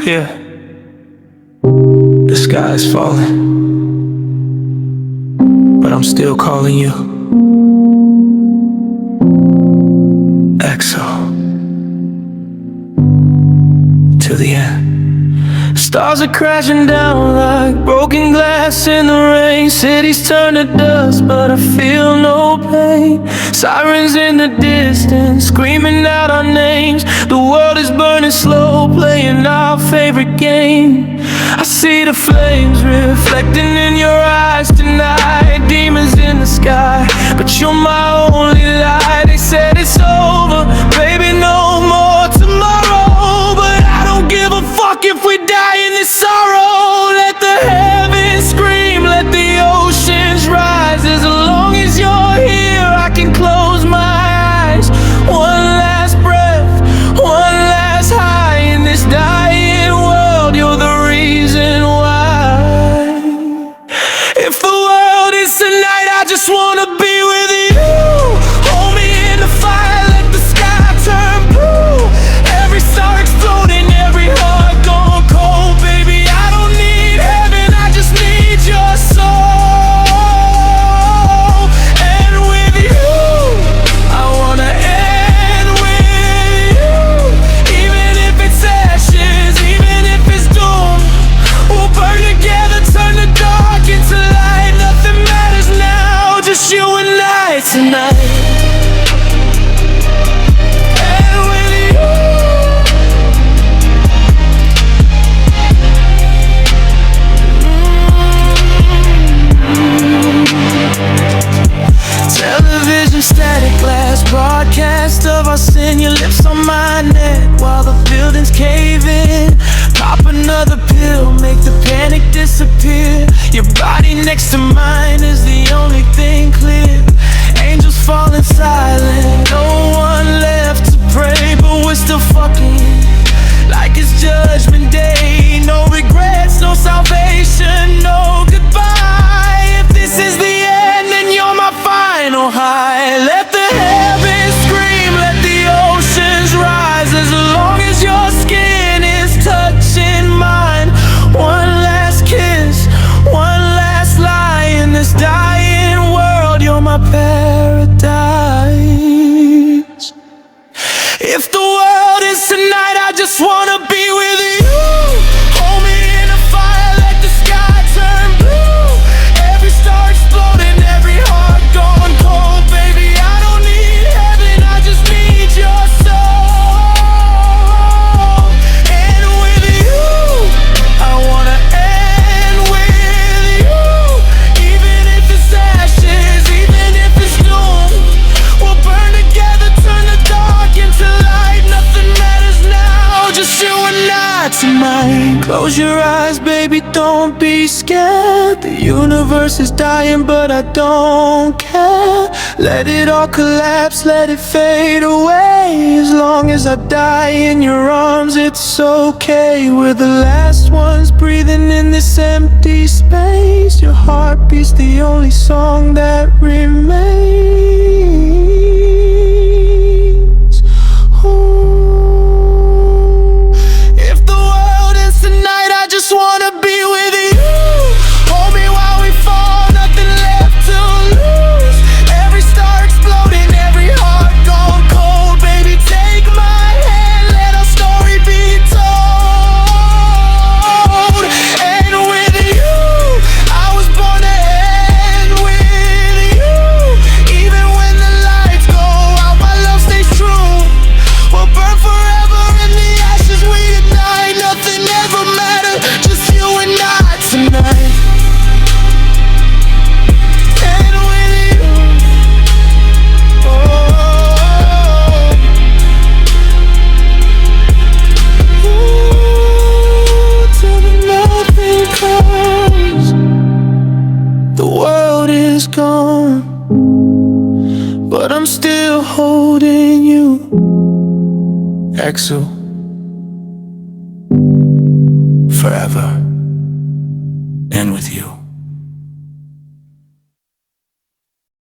Yeah, the sky's falling, but I'm still calling you. EXO. Till the end. Stars are crashing down like broken glass in the rain. Cities turn to dust, but I feel no pain. Sirens in the distance, screaming out our names. The world is burning slow, playing our favorite game. I see the flames reflecting in your eyes tonight. Demons in the sky, but you're my only light. They said it's over, baby, no more tomorrow. But I don't give a fuck if we die in this sorrow. Let the heavens scream, let the oceans rise. As long as you're here, I can close my eyes. One last breath, one last high. In this dying world, you're the reason why. If the world is tonight, I just wanna be with you. Hold me in the fire, let the sky turn blue. Every star exploding, every heart gone cold. Baby, I don't need heaven, I just need your soul. And with you, I wanna end with you. Even if it's ashes, even if it's doom, we'll burn together, turn the dark into light. Nothing matters now, just you and I tonight. And with you, television, static glass, broadcast of us in your lips on my neck while the buildings cave in. Pop another pill, make the panic disappear. Your body next to mine is the only thing clear. Angels falling silent, no one left to pray, but we're still fucking like it's Judgment Day. No regrets, no salvation, no goodbye. If this is the end, then you're my final high. Let the heavens scream, let the oceans rise. As long as your skin is touching mine. One last kiss, one last lie. In this dying world, you're my paradise. If the world is tonight, I just wanna be with you. Hold me in the fire, let the sky turn blue. Every star exploding, every heart gone cold. Baby, I don't need heaven, I just need your soul. And with you, I wanna end with you. Even if it's ashes, even if it's doom, we'll burn together, turn the dark into light. Nothing matters now, just you and I tonight. Close your eyes, baby, don't be scared. The universe is dying, but I don't care. Let it all collapse, let it fade away. As long as I die in your arms, it's okay. We're the last ones breathing in this empty space. Your heartbeat's the only song that remains. Ooh. If the world is tonight, I just wanna be with you. Hold me while we fall, nothing left to lose. Every star exploding, every heart gone cold. Baby, take my hand, let our story be told. And with you, I was born to end with you. Even when the lights go out, my love stays true. We'll burn forever in the ashes we ignite. Nothing ever matters, just you and I tonight. And with you, oh, ooh, till the nothing comes. The world is gone, but I'm still holding you. EXO. Forever.